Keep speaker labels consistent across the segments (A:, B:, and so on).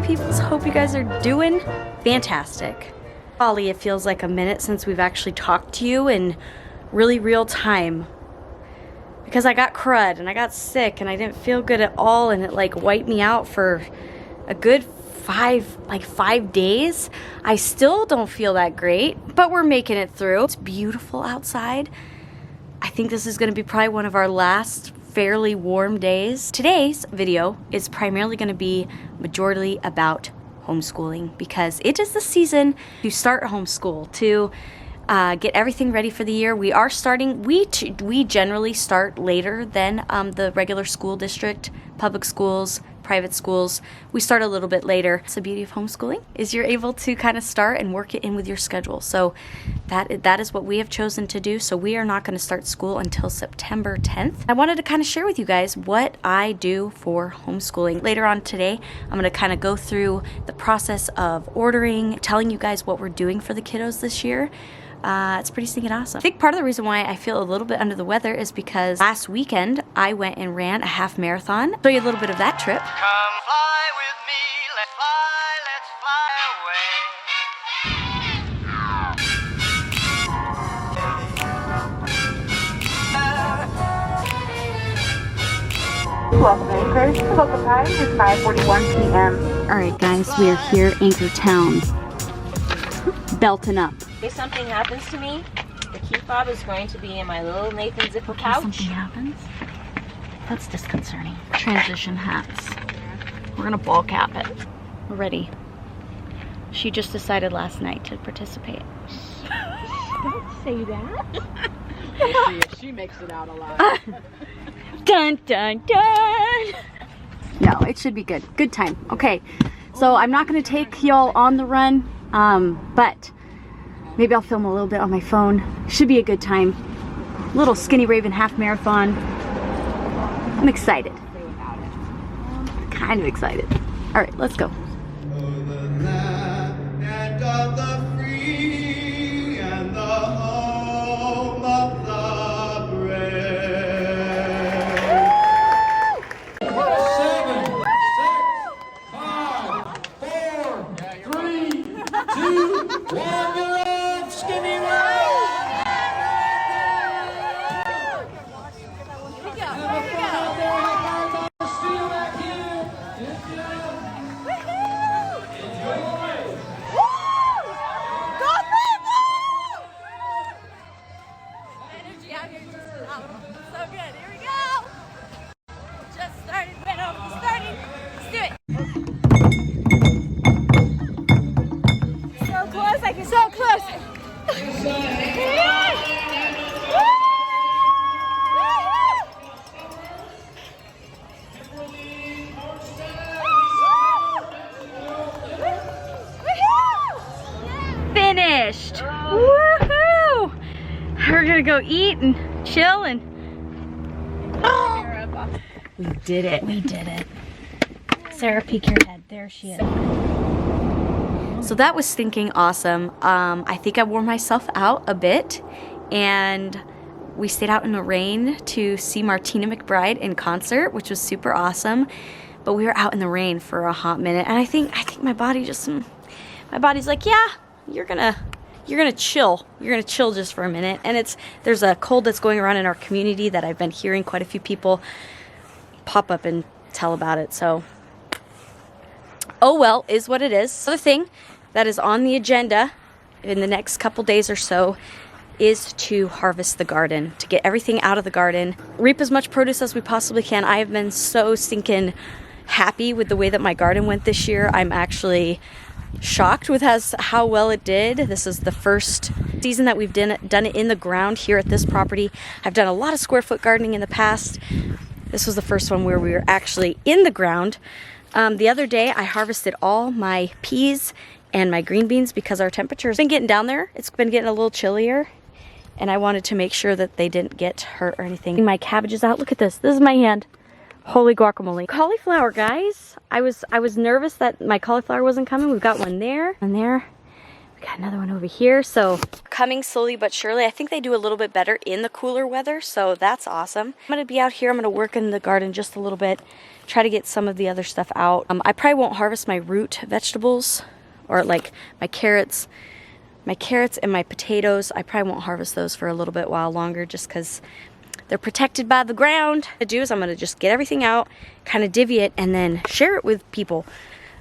A: peoples. Hope you guys are doing fantastic. Golly, it feels like a minute since we've actually talked to you in really real time. Because I got crud and I got sick and I didn't feel good at all, and it like wiped me out for a good 5 days. I still don't feel that great, but we're making it through. It's beautiful outside. I think this is gonna be probably one of our last fairly warm days. Today's video is primarily going to be majority about homeschooling because it is the season to start homeschool, to get everything ready for the year. We are starting, we generally start later than the regular school district, public schools, private schools. We start a little bit later. It's the beauty of homeschooling is you're able to kind of start and work it in with your schedule. So that is what we have chosen to do. So we are not going to start school until September 10th. I wanted to kind of share with you guys what I do for homeschooling. Later on today, I'm going to kind of go through the process of ordering, telling you guys what we're doing for the kiddos this year. It's pretty stinking awesome. I think part of the reason why I feel a little bit under the weather is because last weekend I went and ran a half marathon. I'll show you a little bit of that trip. Come fly with me, let's fly away.
B: Welcome Anchorage. The local time is 5:41 p.m.
A: Alright guys, we are here, Anchor Town. Belting up.
C: If something happens to me, the key fob is going to be in my little Nathan zipper pouch.
A: Something happens? That's disconcerting. Transition hats. We're gonna ball cap it. We're ready. She just decided last night to participate.
C: Don't say that.
D: See if she makes it out alive.
A: Dun dun dun! No, it should be good. Good time. Okay, so I'm not gonna take y'all on the run, but maybe I'll film a little bit on my phone. Should be a good time. Little Skinny Raven half marathon. I'm excited. Kind of excited. All right, let's go. Finished! Woohoo! We're gonna go eat and chill and... Oh! We did it. We did it. Sarah, peek your head. There she is. So that was stinking awesome. I think I wore myself out a bit, and we stayed out in the rain to see Martina McBride in concert, which was super awesome. But we were out in the rain for a hot minute, and I think my body just, my body's like, yeah, you're gonna chill. You're gonna chill just for a minute. And there's a cold that's going around in our community that I've been hearing quite a few people pop up and tell about it. So, oh well, is what it is. Another thing that is on the agenda in the next couple days or so is to harvest the garden, to get everything out of the garden, reap as much produce as we possibly can. I have been so stinking happy with the way that my garden went this year. I'm actually shocked with how well it did. This is the first season that we've done it in the ground here at this property. I've done a lot of square foot gardening in the past. This was the first one where we were actually in the ground. The other day I harvested all my peas and my green beans because our temperature's been getting down there. It's been getting a little chillier, and I wanted to make sure that they didn't get hurt or anything. My cabbage is out. Look at this. This is my hand. Holy guacamole. Cauliflower, guys. I was nervous that my cauliflower wasn't coming. We've got one there and there. We got another one over here. So coming slowly but surely. I think they do a little bit better in the cooler weather, so that's awesome. I'm gonna be out here. I'm gonna work in the garden just a little bit, try to get some of the other stuff out. I probably won't harvest my root vegetables, or like my carrots and my potatoes. I probably won't harvest those for a little bit while longer, just because they're protected by the ground. What I'm gonna do is I'm gonna just get everything out, kind of divvy it, and then share it with people.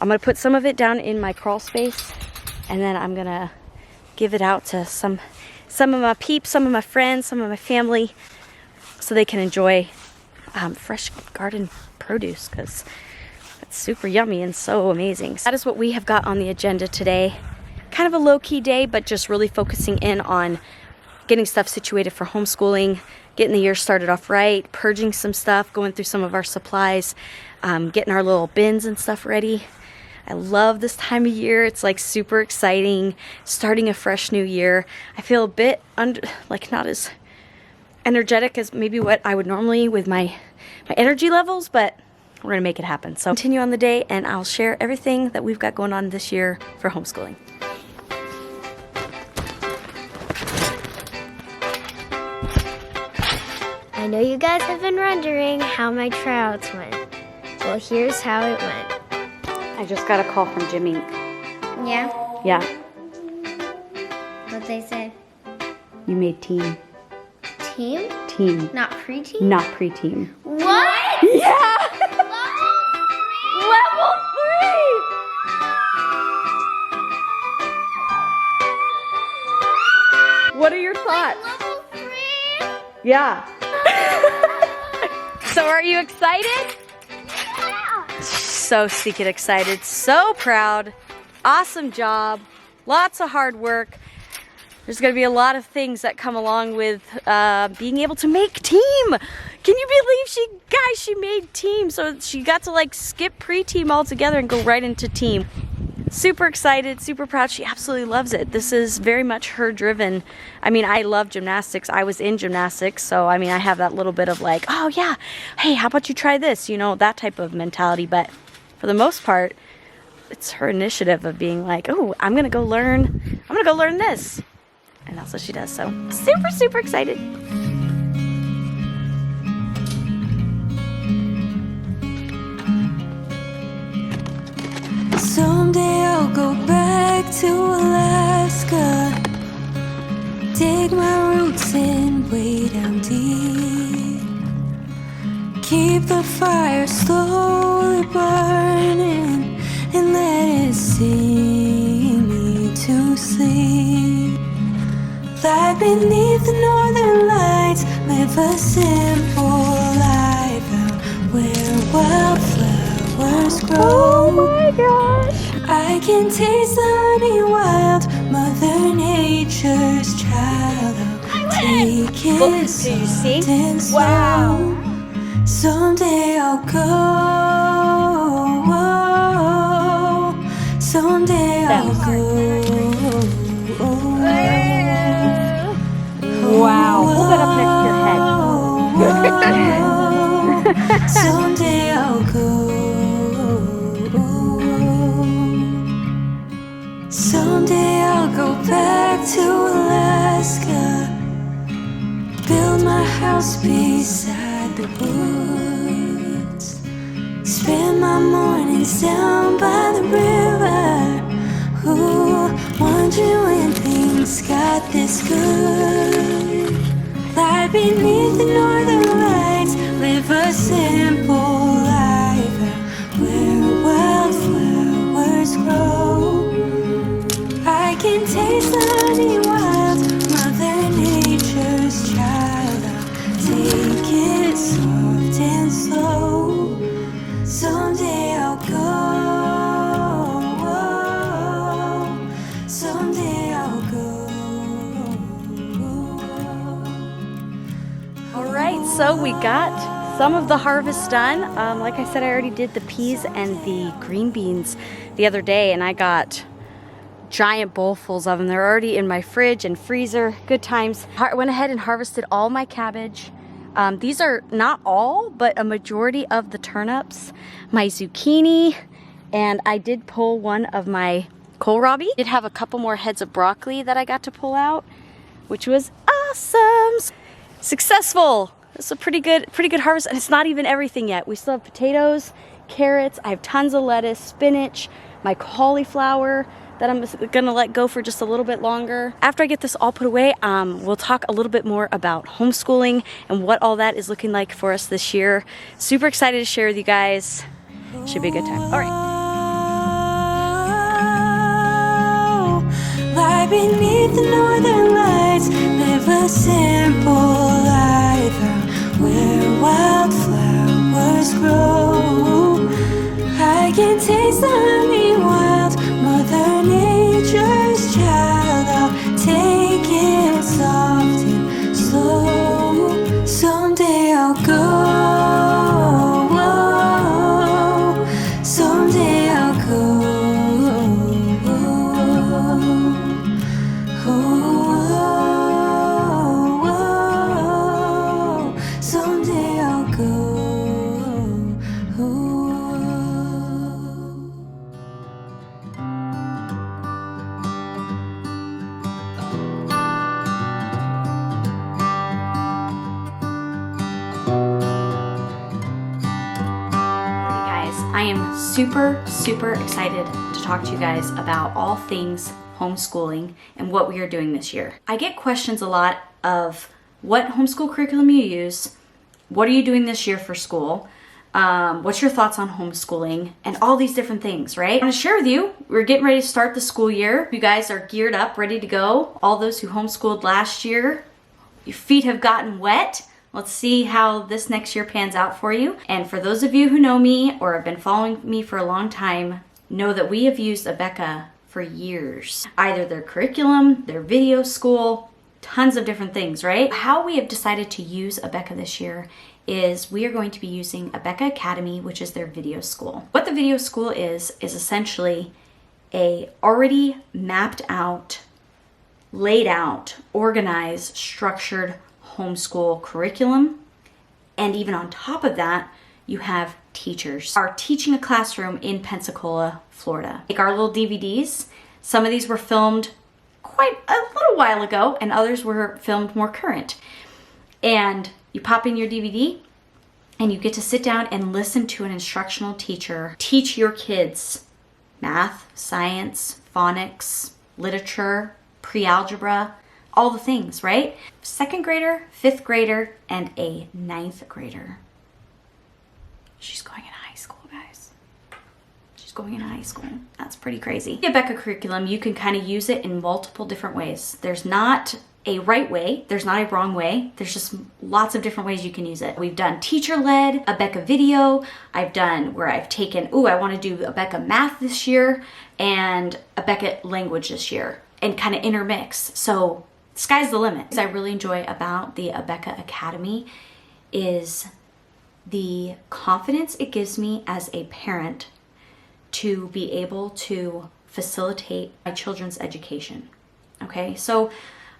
A: I'm gonna put some of it down in my crawl space, and then I'm gonna give it out to some of my peeps, some of my friends, some of my family, so they can enjoy fresh garden produce, because it's super yummy and so amazing. So that is what we have got on the agenda today. Kind of a low-key day, but just really focusing in on getting stuff situated for homeschooling, getting the year started off right, purging some stuff, going through some of our supplies, getting our little bins and stuff ready. I love this time of year. It's like super exciting, starting a fresh new year. I feel a bit not as energetic as maybe what I would normally with my energy levels, but we're gonna make it happen. So continue on the day, and I'll share everything that we've got going on this year for homeschooling.
E: I know you guys have been wondering how my tryouts went. Well, here's how it went.
A: I just got a call from Jimmy.
E: Yeah?
A: Yeah,
E: What they say?
A: you made team.
E: Team?
A: Team,
E: Not pre-team?
A: not pre-team.
E: What?
A: Yeah!
E: Level
A: 3! What are your thoughts?
E: Level 3?
A: Yeah. So are you excited?
E: Yeah!
A: So stinking excited, so proud. Awesome job, lots of hard work. There's gonna be a lot of things that come along with being able to make team. Can you believe she made team? So she got to like skip pre-team altogether and go right into team. Super excited, super proud. She absolutely loves it. This is very much her driven. I mean, I love gymnastics. I was in gymnastics, so I mean, I have that little bit of like, oh yeah, hey, how about you try this? You know, that type of mentality. But for the most part, it's her initiative of being like, oh, I'm gonna go learn this. And that's what she does. So super, super excited.
F: Someday I'll go back to Alaska, dig my roots in way down deep, keep the fire slowly burning and let it sing me to sleep. Lie beneath the northern lights, live a simple life out where wildflowers grow.
A: Oh my gosh.
F: I can taste the honey wild, Mother Nature's child. I'll take it soft and slow.
A: Wow.
F: Someday I'll go. Someday I'll go.
A: Wow. Hold that up next to your head.
F: Someday I'll go. Someday I'll go back to Alaska, build my house beside the woods, spend my mornings down by the river. Ooh, wondering when things got this good. Lie beneath the northern lights, live a simple life out where wildflowers grow. I can taste the honey wild, Mother Nature's child. I'll take it soft and slow. Someday I'll go. Someday I'll go.
A: All right, so we got some of the harvest done. Like I said, I already did the peas and the green beans the other day, and I got giant bowlfuls of them. They're already in my fridge and freezer. Good times. I went ahead and harvested all my cabbage. These are not all, but a majority of the turnips, my zucchini, and I did pull one of my kohlrabi. Did have a couple more heads of broccoli that I got to pull out, which was awesome. Successful. It's a pretty good harvest, and it's not even everything yet. We still have potatoes, carrots. I have tons of lettuce, spinach, my cauliflower that I'm gonna let go for just a little bit longer. After I get this all put away, we'll talk a little bit more about homeschooling and what all that is looking like for us this year. Super excited to share with you guys. Should be a good time. All right.
F: Lie beneath the northern lights, live a simple life out where wildflowers grow. I can taste the honey wild, Mother Nature's child. I'll take it soft and slow. Someday I'll go. Someday I'll go. Someday I'll go.
A: I am super excited to talk to you guys about all things homeschooling and what we are doing this year. I get questions a lot of what homeschool curriculum you use, what are you doing this year for school, what's your thoughts on homeschooling, and all these different things, right? I want to share with you, we're getting ready to start the school year. You guys are geared up, ready to go. All those who homeschooled last year, your feet have gotten wet. Let's see how this next year pans out for you. And for those of you who know me or have been following me for a long time, know that we have used Abeka for years. Either their curriculum, their video school, tons of different things, right? How we have decided to use Abeka this year is we are going to be using Abeka Academy, which is their video school. What the video school is essentially a already mapped out, laid out, organized, structured homeschool curriculum. And even on top of that, you have teachers are teaching a classroom in Pensacola, Florida. Like our little DVDs, some of these were filmed quite a little while ago and others were filmed more current. And you pop in your DVD and you get to sit down and listen to an instructional teacher teach your kids math, science, phonics, literature, pre-algebra, all the things, right? Second grader, fifth grader, and a ninth grader. She's going in high school, guys. She's going in high school. That's pretty crazy. The Abeka curriculum, you can kind of use it in multiple different ways. There's not a right way. There's not a wrong way. There's just lots of different ways you can use it. We've done teacher-led Abeka video. I've done where I've taken, I want to do Abeka math this year and Abeka language this year and kind of intermix. So sky's the limit. What I really enjoy about the Abeka Academy is the confidence it gives me as a parent to be able to facilitate my children's education. Okay, so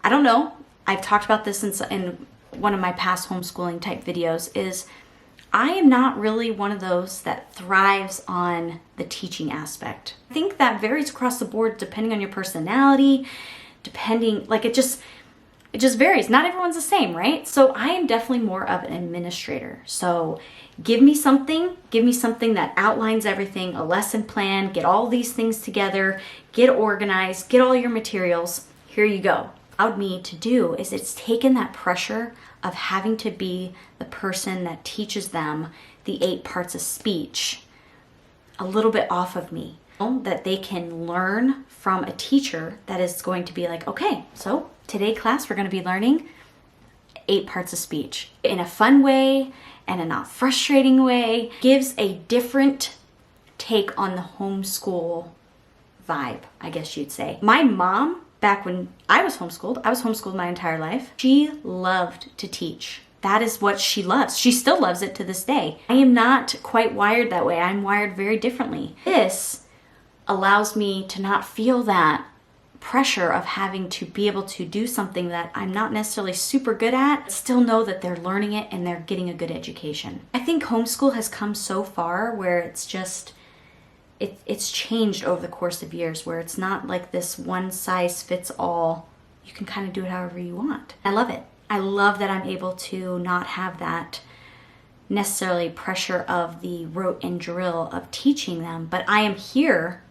A: I don't know, I've talked about this in one of my past homeschooling type videos, is I am not really one of those that thrives on the teaching aspect. I think that varies across the board depending on your personality, it just varies. Not everyone's the same, right? So I am definitely more of an administrator. So give me something that outlines everything, a lesson plan, get all these things together, get organized, get all your materials, here you go. Allowed me to do is it's taken that pressure of having to be the person that teaches them the 8 parts of speech a little bit off of me. That they can learn from a teacher that is going to be like, okay, so today class we're going to be learning 8 parts of speech in a fun way and a not frustrating way. Gives a different take on the homeschool vibe, I guess you'd say. My mom, back when I was homeschooled my entire life, she loved to teach. That is what she loves. She still loves it to this day. I am not quite wired that way. I'm wired very differently. This allows me to not feel that pressure of having to be able to do something that I'm not necessarily super good at, but still know that they're learning it and they're getting a good education. I think homeschool has come so far where it's just, it's changed over the course of years, where it's not like this one size fits all. You can kind of do it however you want. I love it. I love that I'm able to not have that necessarily pressure of the rote and drill of teaching them, but I am here.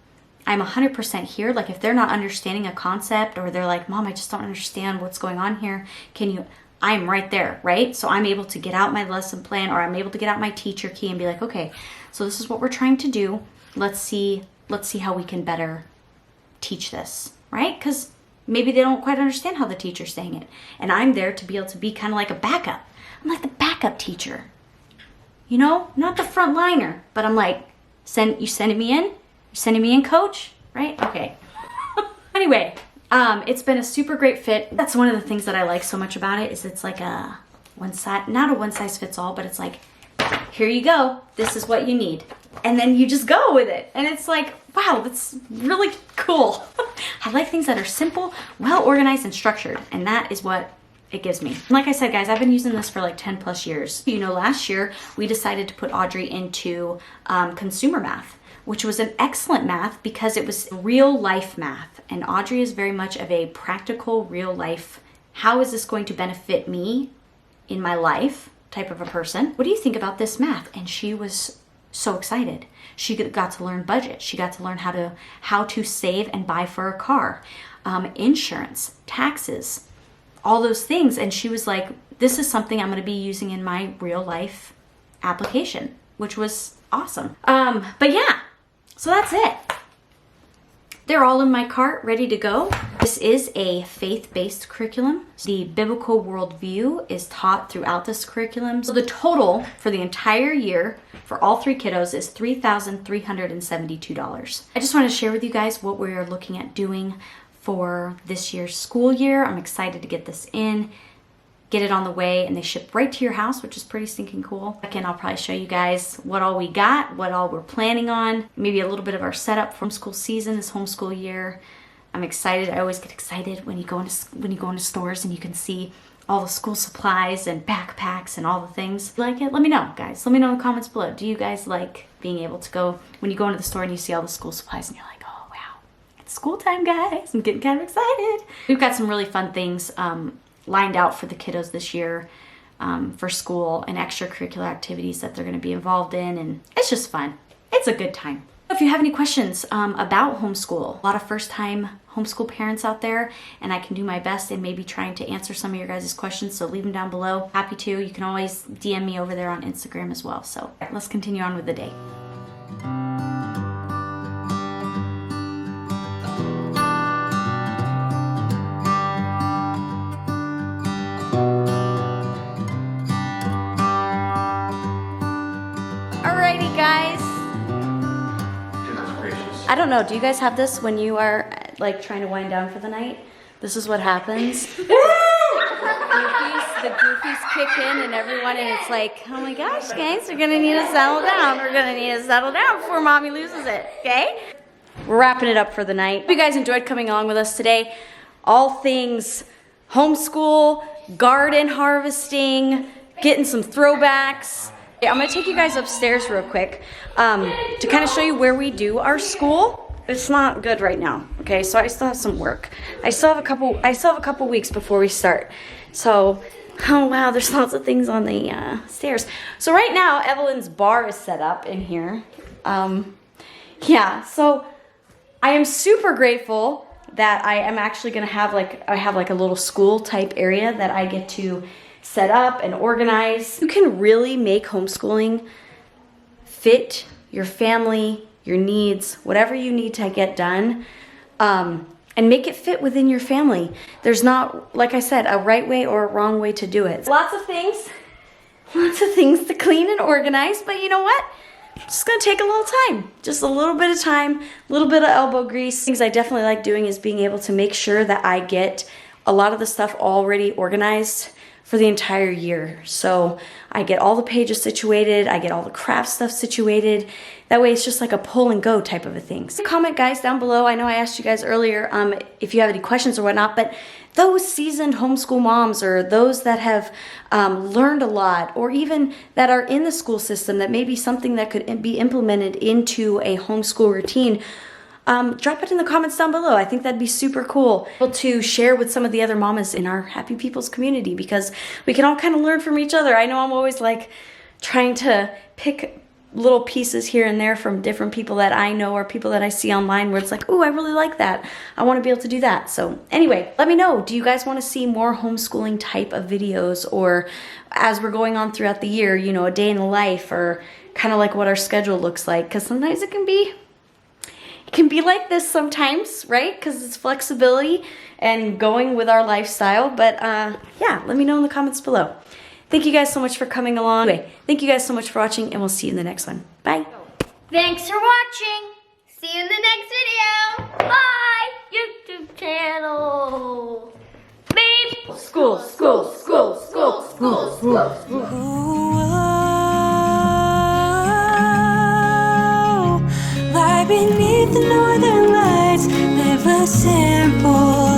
A: I'm 100% here. Like if they're not understanding a concept, or they're like, Mom, I just don't understand what's going on here. Can you, I'm right there, right? So I'm able to get out my lesson plan, or I'm able to get out my teacher key and be like, okay, so this is what we're trying to do. Let's see how we can better teach this, right? Because maybe they don't quite understand how the teacher's saying it. And I'm there to be able to be kind of like a backup. I'm like the backup teacher. You know, not the front liner, but I'm like, you sending me in? You sending me in, coach? Right? Okay. Anyway, it's been a super great fit. That's one of the things that I like so much about it, is it's like a not a one size fits all, but it's like, here you go. This is what you need. And then you just go with it. And it's like, wow, that's really cool. I like things that are simple, well organized, and structured. And that is what it gives me. Like I said, guys, I've been using this for like 10 plus years. You know, last year we decided to put Audrey into consumer math, which was an excellent math because it was real life math. And Audrey is very much of a practical, real life, how is this going to benefit me in my life type of a person. What do you think about this math? And she was so excited. She got to learn budget. She got to learn how to save and buy for a car, insurance, taxes, all those things. And she was like, this is something I'm going to be using in my real life application, which was awesome. But yeah, so that's it. They're all in my cart, ready to go. This is a faith-based curriculum. The biblical worldview is taught throughout this curriculum. So the total for the entire year for all three kiddos is $3,372. I just want to share with you guys what we're looking at doing for this year's school year. I'm excited to get this in, get it on the way, and they ship right to your house, which is pretty stinking cool. Again, I'll probably show you guys what all we got, what all we're planning on, maybe a little bit of our setup for homeschool season, this homeschool year. I'm excited. I always get excited when you go into stores and you can see all the school supplies and backpacks and all the things. Like it? Let me know, guys. Let me know in the comments below. Do you guys like being able to go when you go into the store and you see all the school supplies and you're like, oh wow, it's school time, guys. I'm getting kind of excited. We've got some really fun things lined out for the kiddos this year for school and extracurricular activities that they're going to be involved in, and it's just fun. It's a good time. If you have any questions about homeschool, a lot of first-time homeschool parents out there, and I can do my best in maybe trying to answer some of your guys' questions, so leave them down below. Happy to. You can always DM me over there on Instagram as well. So let's continue on with the day. Alrighty, guys. I don't know, do you guys have this when you are like trying to wind down for the night? This is what happens. The goofies kick in and everyone, and it's like, oh my gosh, guys, we're gonna need to settle down. We're gonna need to settle down before mommy loses it, okay? We're wrapping it up for the night. Hope you guys enjoyed coming along with us today. All things homeschool, garden harvesting, getting some throwbacks. I'm gonna take you guys upstairs real quick to kind of show you where we do our school. It's not good right now, okay? So I still have some work. I still have a couple weeks before we start. So, oh wow, there's lots of things on the stairs. So right now, Evelyn's bar is set up in here. Yeah, so I am super grateful that I am actually gonna have like a little school type area that I get to set up and organize. You can really make homeschooling fit your family, your needs, whatever you need to get done, and make it fit within your family. There's not, like I said, a right way or a wrong way to do it. Lots of things to clean and organize, but you know what? It's just gonna take a little time, just a little bit of time, a little bit of elbow grease. Things I definitely like doing is being able to make sure that I get a lot of the stuff already organized for the entire year. So I get all the pages situated, I get all the craft stuff situated. That way it's just like a pull and go type of a thing. So comment guys down below. I know I asked you guys earlier if you have any questions or whatnot, but those seasoned homeschool moms or those that have learned a lot, or even that are in the school system, that may be something that could be implemented into a homeschool routine, drop it in the comments down below. I think that'd be super cool to share with some of the other mamas in our Happy People's community, because we can all kind of learn from each other. I know I'm always like trying to pick little pieces here and there from different people that I know or people that I see online where it's like, oh, I really like that. I want to be able to do that. So anyway, let me know. Do you guys want to see more homeschooling type of videos, or as we're going on throughout the year, you know, a day in the life, or kind of like what our schedule looks like? Because sometimes it can be like this sometimes, right? Because it's flexibility and going with our lifestyle. But yeah, let me know in the comments below. Thank you guys so much for coming along. Anyway, thank you guys so much for watching, and we'll see you in the next one. Bye.
E: Thanks for watching. See you in the next video. Bye. YouTube channel. Beep.
A: School, school, school, school, school, school, school.
F: Lie beneath the northern lights, live a simple